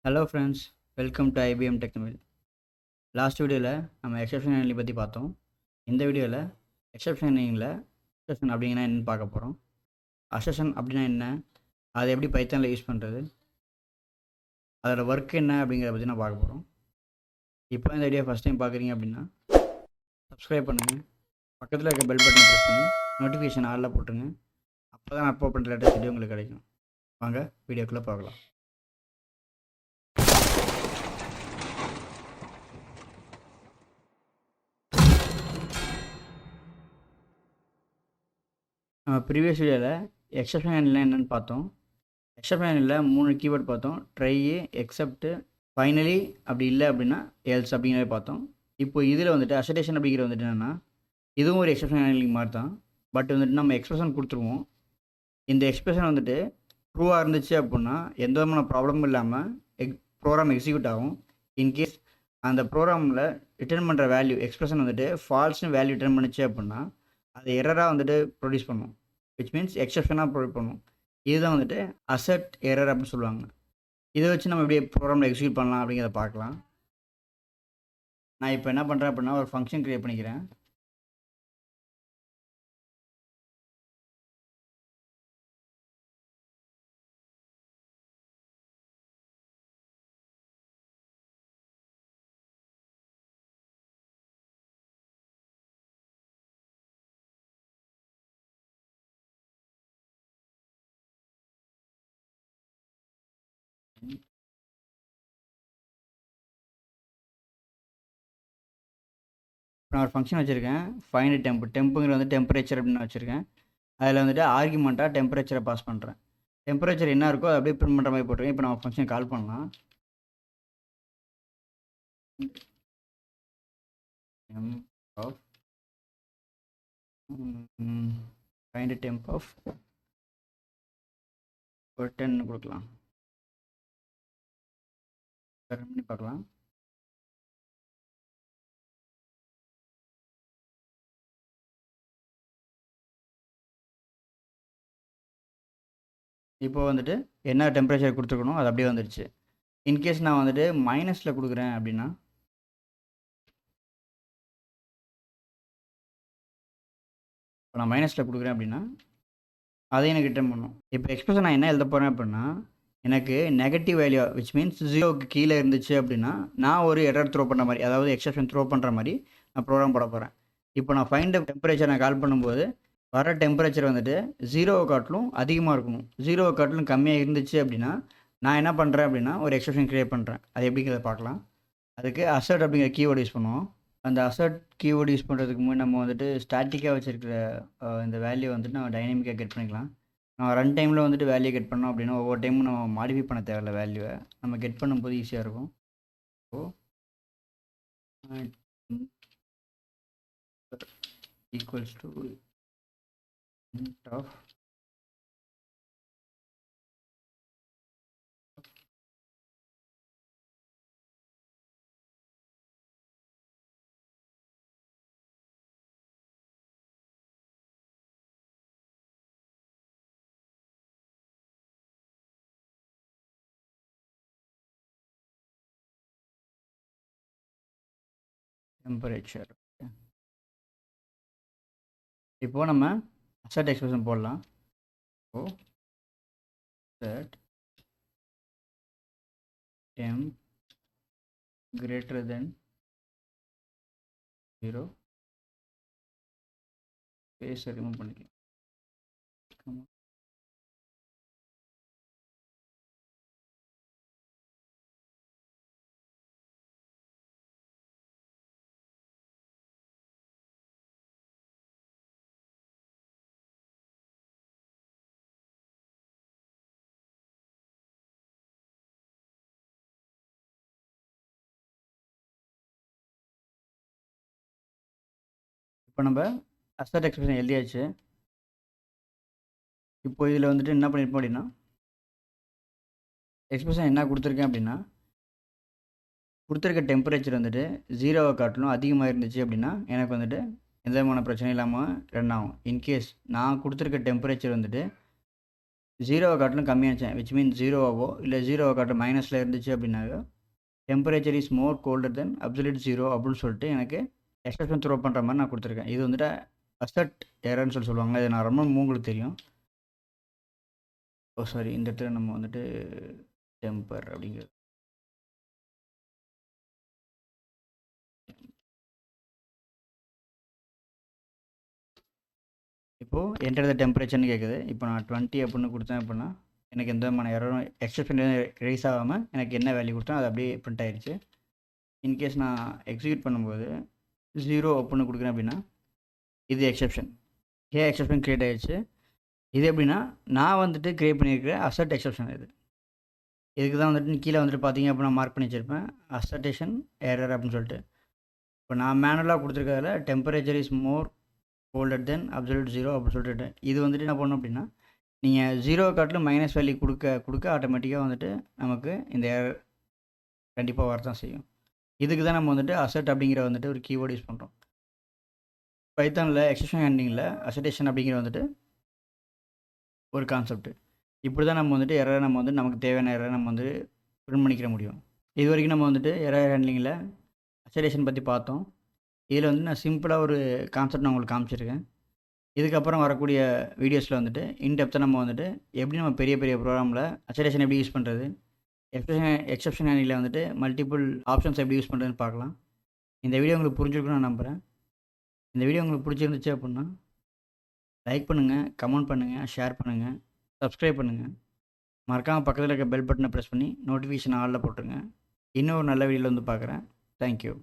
Hello friends, welcome to IBM Tech Tamil. Last வீடியோவில் நம்ம exception handling பற்றி பார்த்தோம். இந்த வீடியோவில் எக்ஸப்ஷன் ஹேண்ட்லிங்கில் அசர்ஷன் அப்படிங்கன்னா என்னென்னு பார்க்க போகிறோம். அசர்ஷன் அப்படின்னா என்ன, அதை எப்படி பைத்தானில் யூஸ் பண்ணுறது, அதோட ஒர்க் என்ன அப்படிங்கிறத பற்றி நான் பார்க்க போகிறோம். இப்போ இந்த வீடியோ ஃபஸ்ட் டைம் பார்க்குறீங்க அப்படின்னா சப்ஸ்கிரைப் பண்ணுங்கள், பக்கத்தில் இருக்க பெல் பட்டனை ப்ரெஸ் பண்ணி நோட்டிஃபிகேஷன் ஆளில் போட்டுருங்க. அப்போ தான் நான் அப்லோட் பண்ணுற லேட்டஸ்ட் வீடியோ உங்களுக்கு கிடைக்கும். வாங்க வீடியோக்குள்ளே பார்க்கலாம். நம்ம ப்ரீவியஸ் வீடியோவில் எக்ஸப்ஷன் ஹேண்ட்லிங்னா என்னென்னு பார்த்தோம். எக்ஸப்ஷன் ஹேண்ட்லிங்கில் 3 கீவேர்ட் பார்த்தோம். ட்ரை, எக்ஸப்ட், ஃபைனலி, அப்படி இல்லை அப்படின்னா எல்ஸ் அப்படிங்கிறத பார்த்தோம். இப்போ இதில் வந்துட்டு அசர்டேஷன் அப்படிங்கிறது வந்துட்டு என்னென்னா இதுவும் ஒரு எக்ஸப்ஷன் ஹேண்ட்லிங் மாதிரி தான். பட் வந்துட்டு நம்ம எக்ஸ்பிரஷன் கொடுத்துருவோம். இந்த எக்ஸ்பிரஷன் வந்துட்டு ட்ரூவாக இருந்துச்சு அப்படின்னா எந்த விதமான ப்ராப்ளமும் இல்லாமல் ப்ரோக்ராம் எக்ஸிக்யூட் ஆகும். இன்கேஸ் அந்த ப்ரோக்ராமில் ரிட்டர்ன் பண்ணுற வேல்யூ எக்ஸ்பிரஷன் வந்துட்டு ஃபால்ஸ்னு வேல்யூ ரிட்டர்ன் பண்ணிச்சு அப்படின்னா அது எரராக வந்துட்டு ப்ரொடியூஸ் பண்ணும், விச் மீன்ஸ் எக்ஸப்ஷனாக ப்ரொடியூஸ் பண்ணும். இதுதான் வந்துட்டு அசர்ட் எரர் அப்படின்னு சொல்லுவாங்க. இதை வச்சு நம்ம எப்படி ப்ரோக்ராமில் எக்ஸிக்யூட் பண்ணலாம் அப்படிங்கிறத பார்க்கலாம். நான் இப்போ என்ன பண்ணுறேன் அப்படின்னா ஒரு ஃபங்க்ஷன் க்ரியேட் பண்ணிக்கிறேன். நான் ஒரு ஃபங்க்ஷன் வச்சுருக்கேன், ஃபைண்ட் டெம்புங்கிற வந்து டெம்பரேச்சர் அப்படின்னு வச்சுருக்கேன். அதில் வந்துட்டு ஆர்குமெண்ட்டாக டெம்பரேச்சரை பாஸ் பண்ணுறேன். டெம்பரேச்சர் என்ன இருக்கோ அதை அப்படியே பிரிண்ட் பண்ணுற மாதிரி போட்டிருக்கேன். இப்போ நம்ம ஃபங்க்ஷன் கால் பண்ணலாம். ஃபைண்ட் டெம்ப் ஆஃப் ஒரு 10 கொடுக்கலாம். ரன் பண்ணி பார்க்கலாம். இப்போ வந்துட்டு என்ன டெம்பரேச்சர் கொடுத்துருக்கணும் அது அப்படியே வந்துடுச்சு. இன்கேஸ் நான் வந்துட்டு மைனஸில் கொடுக்குறேன் அப்படின்னா இப்போ நான் மைனஸில் கொடுக்குறேன் அப்படின்னா அதை எனக்கு ரிட்டர்ன் பண்ணும். இப்போ எக்ஸ்பிரஷன் நான் என்ன எழுத போகிறேன் அப்படின்னா எனக்கு நெகட்டிவ் வேல்யூ விச் மீன்ஸ் 0க்கு கீழே இருந்துச்சு அப்படின்னா நான் ஒரு எரர் த்ரோ பண்ணுற மாதிரி, அதாவது எக்ஸப்ஷன் த்ரோ பண்ணுற மாதிரி நான் ப்ரோக்ராம் போட போகிறேன். இப்போ நான் ஃபைண்ட் டெம்பரேச்சர் நான் கால் பண்ணும்போது வர டெம்பரேச்சர் வந்துட்டு 0வை காட்டிலும் அதிகமாக இருக்கணும். 0வை காட்டிலும் கம்மியாக இருந்துச்சு அப்படின்னா நான் என்ன பண்ணுறேன் அப்படின்னா ஒரு எக்ஸப்ஷன் க்ரியேட் பண்ணுறேன். அது எப்படிங்கிறத பார்க்கலாம். அதுக்கு அசர்ட் அப்படிங்கிற கீவேர்டு யூஸ் பண்ணுவோம். அந்த அசர்ட் கீவேர்டு யூஸ் பண்ணுறதுக்கு முன்னாடி நம்ம வந்துட்டு ஸ்டாட்டிக்காக வச்சுருக்கிற இந்த வேல்யூ வந்துட்டு நம்ம டைனமிக்காக கெட் பண்ணிக்கலாம். நம்ம ரன் டைமில் வந்துட்டு வேல்யூ கெட் பண்ணோம் அப்படின்னா ஒவ்வொரு டைமும் நம்ம மாடிஃபை பண்ண தேவையில்ல, வேல்யூவை நம்ம கெட் பண்ணும்போது ஈஸியாக இருக்கும். Equals to int of temperature. இப்போ நம்ம அசர்ட் எக்ஸ்பிரஷன் போடலாம். Assert temp greater than 0 space remove பண்ணிக்கலாம். இப்போ நம்ம அசர்ட் எக்ஸ்பிரஷன் எழுதியாச்சு. இப்போ இதில் வந்துட்டு என்ன பண்ணியிருப்போம் அப்படின்னா எக்ஸ்பிரஷன் என்ன கொடுத்துருக்கேன் அப்படின்னா கொடுத்துருக்க டெம்பரேச்சர் வந்துட்டு 0வை காட்டிலும் அதிகமாக இருந்துச்சு அப்படின்னா எனக்கு வந்துட்டு எந்த விதமான பிரச்சனையும் இல்லாமல் ரன் ஆகும். இன்கேஸ் நான் கொடுத்துருக்க டெம்பரேச்சர் வந்துட்டு 0வை காட்டிலும் கம்மியாச்சேன் விச் மீன் 0வாவோ இல்லை 0வை காட்டிலும் மைனஸில் இருந்துச்சு அப்படின்னாக்கா temperature is more colder than absolute 0 அப்படின்னு சொல்லிட்டு எனக்கு எக்ஸப்ஷன் த்ரோ பண்ணுற மாதிரி நான் கொடுத்துருக்கேன். இது வந்துட்டு அசர்ட் எரர்னு சொல்லுவாங்க. இது நான் ரொம்ப உங்களுக்கு தெரியும். சாரி, இந்த இடத்துல நம்ம வந்துட்டு டெம்பர் அப்படிங்கிறது இப்போது என்டர் த டெம்பரேச்சர்னு கேட்குது. இப்போ நான் 20 அப்படின்னு கொடுத்தேன் அப்படின்னா எனக்கு எந்த விதமான எரரும் எக்ஸப்ஷன் ரைஸ் ஆகாமல் எனக்கு என்ன வேல்யூ கொடுத்தோம் அது அப்படியே பிரிண்ட் ஆயிடுச்சு. இன்கேஸ் நான் எக்ஸிக்யூட் பண்ணும்போது 0 அப்படின்னு கொடுக்குறேன் அப்படின்னா இது எக்ஸப்ஷன் எக்ஸப்ஷன் க்ரியேட் ஆகிடுச்சு. இது எப்படின்னா நான் வந்துட்டு க்ரியேட் பண்ணியிருக்கிற அசர்ட் எக்ஸப்ஷன் இது. இதுக்கு தான் வந்துட்டு கீழே வந்துட்டு பார்த்தீங்க அப்படின்னா மார்க் பண்ணி வச்சுருப்பேன் அசர்டேஷன் எரர் அப்படின்னு சொல்லிட்டு. இப்போ நான் மேனுவலாக கொடுத்துருக்கிறதுல temperature is more colder than absolute 0 அப்படின்னு சொல்லிட்டு இது வந்துட்டு என்ன பண்ணணும் அப்படின்னா நீங்கள் 0 காட்டிலும் மைனஸ் வேல்யூ கொடுக்க ஆட்டோமேட்டிக்காக வந்துட்டு நமக்கு இந்த எரர் கண்டிப்பாக வரதான் செய்யும். இதுக்கு தான் நம்ம வந்துட்டு அசர்ட் அப்படிங்கிற வந்துட்டு ஒரு கீவேர்டு யூஸ் பண்ணுறோம். பைத்தானில் எக்ஸப்ஷன் ஹேண்ட்லிங்கில் அசர்டேஷன் அப்படிங்கிற வந்துட்டு ஒரு கான்செப்ட். இப்படி தான் நம்ம வந்துட்டு எரரை நம்ம வந்து நமக்கு தேவையான எரரை நம்ம வந்து பிரிண்ட் பண்ணிக்கிற முடியும். இது வரைக்கும் நம்ம வந்துட்டு எரர் ஹேண்ட்லிங்கில் அசர்டேஷன் பற்றி பார்த்தோம். இதில் வந்து நான் சிம்பிளாக ஒரு கான்செப்ட் நான் உங்களுக்கு காமிச்சிருக்கேன். இதுக்கப்புறம் வரக்கூடிய வீடியோஸில் வந்துட்டு இன்டெப்த்தாக நம்ம வந்துட்டு எப்படி நம்ம பெரிய பெரிய ப்ரோக்ராமில் அசர்டேஷன் எப்படி யூஸ் பண்ணுறது, எக்ஸப்ஷன் ஹேண்ட்லிங்கில் வந்துட்டு மல்டிபிள் ஆப்ஷன்ஸ் எப்படி யூஸ் பண்ணுறதுன்னு பார்க்கலாம். இந்த வீடியோ உங்களுக்கு புரிஞ்சிருக்குன்னு நான் நம்புகிறேன். இந்த வீடியோ உங்களுக்கு பிடிச்சிருந்துச்சு அப்படின்னா லைக் பண்ணுங்கள், கமெண்ட் பண்ணுங்கள், ஷேர் பண்ணுங்கள், சப்ஸ்கிரைப் பண்ணுங்கள். மறக்காமல் பக்கத்தில் இருக்க பெல் பட்டனை ப்ரெஸ் பண்ணி நோட்டிஃபிகேஷன் ஆலில் போட்டுருங்க. இன்னும் ஒரு நல்ல வீடியோவில் வந்து பார்க்குறேன். தேங்க்யூ.